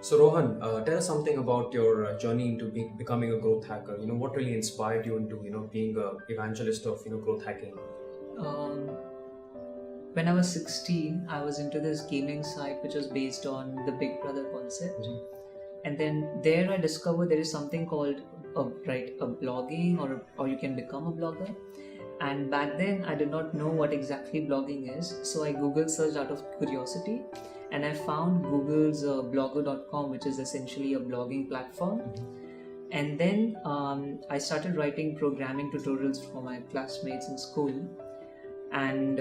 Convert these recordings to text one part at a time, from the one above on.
So Rohan, tell us something about your journey into becoming a growth hacker. What really inspired you into being a evangelist of growth hacking. Um, when I was 16, I was into this gaming site which was based on the Big Brother concept. And then there I discovered there is something called a blogging, or you can become a blogger. And back then I did not know what exactly blogging is, so I Google searched out of curiosity, and I found Google's blogger.com, which is essentially a blogging platform. And then I started writing programming tutorials for my classmates in school. And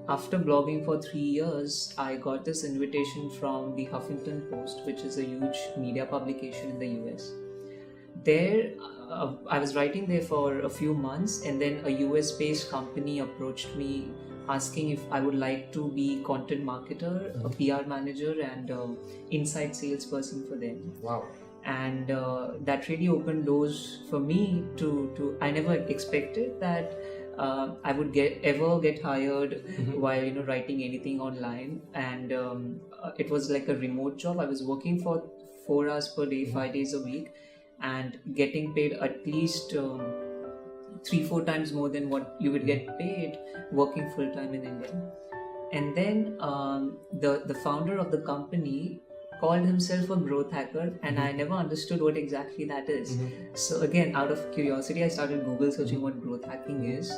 after blogging for 3 years, I got this invitation from the Huffington Post, which is a huge media publication in the US. There, I was writing there for a few months, and then a US based company approached me asking if I would like to be content marketer, a PR manager, and inside salesperson for them. Wow. And that really opened doors for me to I never expected that I would ever get hired while writing anything online. And it was like a remote job. I was working for 4 hours per day, 5 days a week, and getting paid at least 3-4 times more than what you would get paid working full time in India. And then the founder of the company called himself a growth hacker, and I never understood what exactly that is. So again, out of curiosity, I started Google searching what growth hacking is,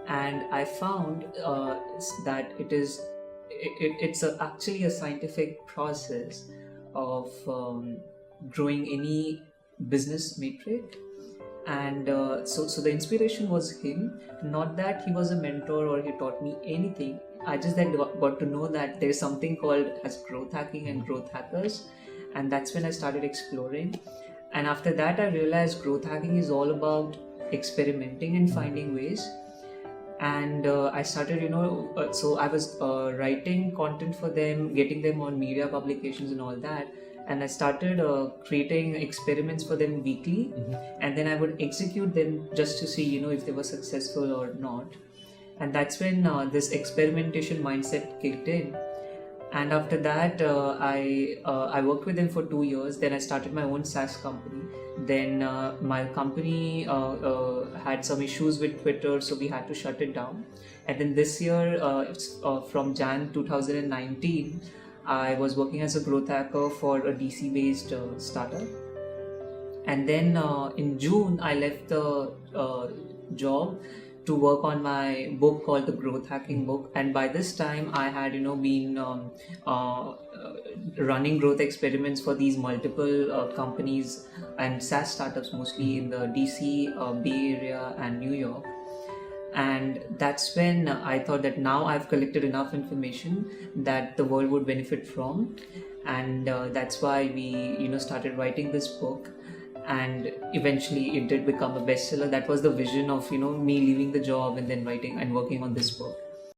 and I found that it's actually a scientific process of growing any business metric. And so the inspiration was him, not that he was a mentor or he taught me anything. I just then got to know that there's something called as growth hacking and growth hackers, and that's when I started exploring. And after that, I realized growth hacking is all about experimenting and finding ways. And I started, so I was writing content for them, getting them on media publications and all that. And I started creating experiments for them weekly, and then I would execute them just to see, if they were successful or not. And that's when this experimentation mindset kicked in. And after that, I worked with them for 2 years. Then I started my own SaaS company. Then my company had some issues with Twitter, so we had to shut it down. And then this year, from Jan 2019, I was working as a growth hacker for a DC-based startup. And then in June, I left the job to work on my book called the Growth Hacking Book. And by this time, I had been running growth experiments for these multiple companies and SaaS startups, mostly in the DC, Bay Area, and New York. And that's when I thought that now I've collected enough information that the world would benefit from, and that's why we started writing this book. And eventually it did become a bestseller. That was the vision of me leaving the job and then writing and working on this book.